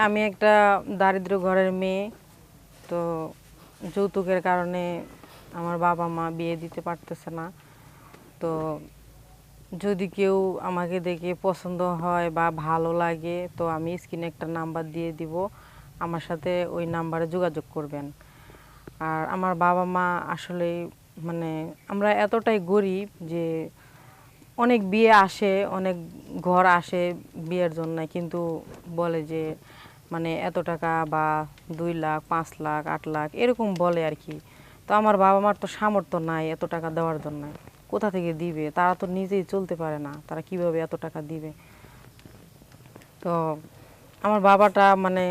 আমি একটা দারিদ্র ঘরের মেয়ে। তো যৌতুকের কারণে আমার বাবা মা বিয়ে দিতে পারতেছে না। তো যদি কেউ আমাকে দেখে পছন্দ হয় বা ভালো লাগে তো আমি স্ক্রিনে একটা নাম্বার দিয়ে দিব, আমার সাথে ওই নাম্বারে যোগাযোগ করবেন। আর আমার বাবা মা আসলে মানে আমরা এতটাই গরিব যে অনেক বিয়ে আসে, অনেক ঘর আসে বিয়ের জন্য, কিন্তু বলে যে মানে এত টাকা বা 2 লাখ 5 লাখ 8 লাখ এরকম বলে আর কি। তো আমার বাবা মার তো সামর্থ্য নাই এত টাকা দেওয়ার জন্য। কোথা থেকে দিবে? তারা তো নিজেই চলতে পারে না, তারা কিভাবে এত টাকা দিবে? তো আমার বাবাটা মানে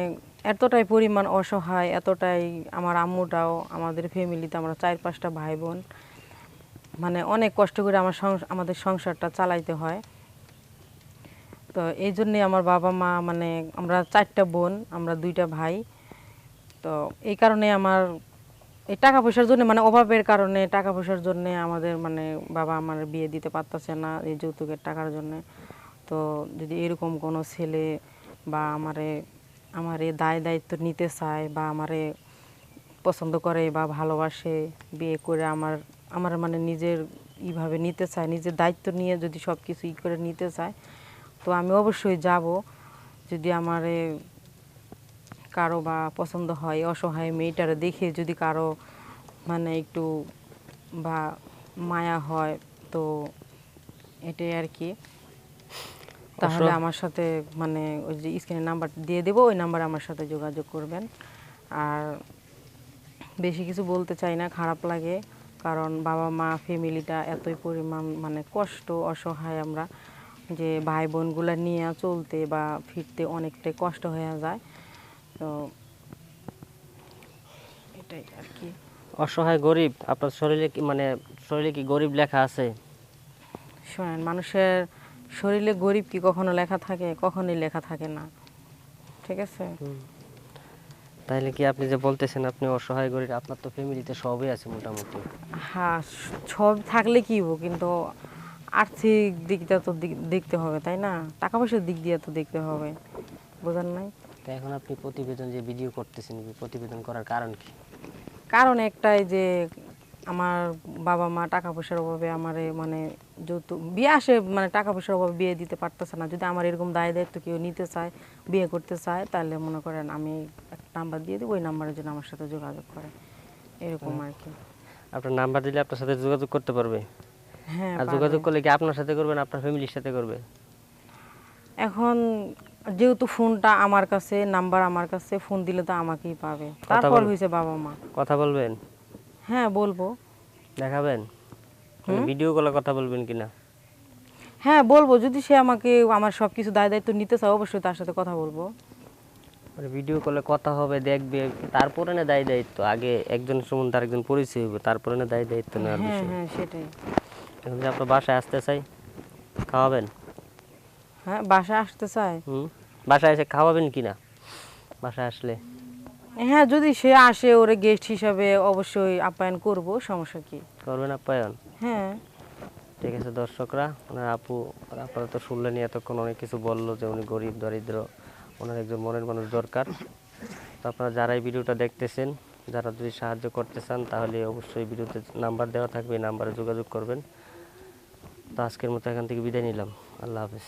এতটাই পরিমাণ অসহায়, এতটাই, আমার আম্মুটাও, আমাদের ফ্যামিলিতে আমরা 4-5টা ভাই বোন, মানে অনেক কষ্ট করে আমাদের সংসারটা চালাইতে হয়। তো এই জন্যে আমার বাবা মা মানে আমরা 4টা বোন, আমরা 2টা ভাই। তো এই কারণে আমার এই টাকা পয়সার জন্য মানে অভাবের কারণে টাকা পয়সার জন্য আমাদের মানে বাবা আমার বিয়ে দিতে পারতেছে না এই যৌতুকের টাকার জন্য। তো যদি এরকম কোনো ছেলে বা আমারে দায় দায়িত্ব নিতে চায় বা আমারে পছন্দ করে বা ভালোবাসে, বিয়ে করে আমার আমার মানে নিজের এইভাবে নিতে চায়, নিজের দায়িত্ব নিয়ে যদি সব কিছু করে নিতে চায়, তো আমি অবশ্যই যাব। যদি আমারে কারো বা পছন্দ হয়, অসহায় মেয়েটারে দেখে যদি কারো মানে একটু বা মায়া হয়, তো এটাই আর কি। তাহলে আমার সাথে মানে ওই যে স্ক্রিনের নাম্বার দিয়ে দেবো, ওই নাম্বারে আমার সাথে যোগাযোগ করবেন। আর বেশি কিছু বলতে চাই না, খারাপ লাগে, কারণ বাবা মা ফ্যামিলিটা এতই পরিমাণ মানে কষ্ট, অসহায় আমরা, যে ভাই বোনগুলো নিয়ে চলতে বা ফিরতে অনেকটাই কষ্ট হয়ে যায়। তো এটাই আর কি। অসহায় গরিব, আপনার শরীরে কি মানে শরীরে কি গরিব লেখা আছে? শোনেন, মানুষের শরীরে গরিব কি কখনো লেখা থাকে? কখনোই লেখা থাকে না, ঠিক আছে? তাহলে কি আপনি যে বলতেছেন আপনি অসহায় গরিব, আপনার তো ফ্যামিলিতে সবই আছে মোটামুটি। হ্যাঁ, সব থাকলে কি হবো, কিন্তু আর্থিক দিকটা তো দেখতে হবে, তাই না? টাকা পয়সার দিক দিয়ে তো দেখতে হবে, বোঝেন নাই? তো এখন আপনি প্রতিবেদন যে ভিডিও করতেছেন, প্রতিবেদন করার কারণ কি? কারণ একটাই যে আমার বাবা মা টাকা পয়সার অভাবে আমারে মানে যৌতুক বিয়ে আসে মানে টাকা পয়সার অভাবে বিয়ে দিতে পারতেছে না। যদি আমার এরকম দায় দায়িত্ব কেউ নিতে চায়, বিয়ে করতে চায়, তাহলে মনে করেন আমি একটা নাম্বার দিয়ে দেবো, ওই নাম্বারের জন্য আমার সাথে যোগাযোগ করে, এরকম আর কি। আপনার নাম্বার দিলে আপনার সাথে যোগাযোগ করতে পারবে? হ্যাঁ, আর পারবে। যোগাযোগ করলে কি আপনার সাথে করবেন, আপনার ফ্যামিলির সাথে করবে? এখন যেহেতু ফোনটা আমার কাছে, নাম্বার আমার কাছে, ফোন দিলে তো আমাকেই পাবে। কথা তারপর হয়েছে বাবা মা। কথা বলবেন? হ্যাঁ, বলবো। দেখাবেন? মানে ভিডিও কলে কথা বলবেন কিনা? হ্যাঁ, বলবো। যদি সে আমাকে আমার সব কিছু দায় দায়িত্ব নিতে চায়, অবশ্যই তার সাথে কথা বলবো। মানে ভিডিও কলে কথা হবে, দেখবে, তারপরে না দায় দায়িত্ব। আগে একজন সম্বন্ধে আরেকজন পরিচয় হবে, তারপরে না দায় দায়িত্ব নেওয়ার হ্যাঁ, বিষয়। হ্যাঁ, সেটাই। এখন যে আপনার বাসায় আসতে চাই, খাওয়াবেন? হ্যাঁ, বাসায় আসতে চায়। বাসায় এসে খাওয়াবেন কিনা বাসায় আসলে? হ্যাঁ, যদি সে আসে, ওরে গেস্ট হিসাবে অবশ্যই আপ্যায়ন করব, সমস্যা কি? করবেন আপ্যায়ন? হ্যাঁ। ঠিক আছে দর্শকরা, ওনার আপু, আপনারা তো শুনলেনই, এতক্ষণ অনেক কিছু বললো যে উনি গরিব দরিদ্র, ওনার একজন মনের মানুষ দরকার। তো আপনারা যারা এই ভিডিওটা দেখতেছেন, যারা যদি সাহায্য করতে চান, তাহলে অবশ্যই ভিডিওতে নাম্বার দেওয়া থাকবে, এই নাম্বারে যোগাযোগ করবেন। তো আজকের মতো এখান থেকে বিদায় নিলাম। আল্লাহ হাফেজ।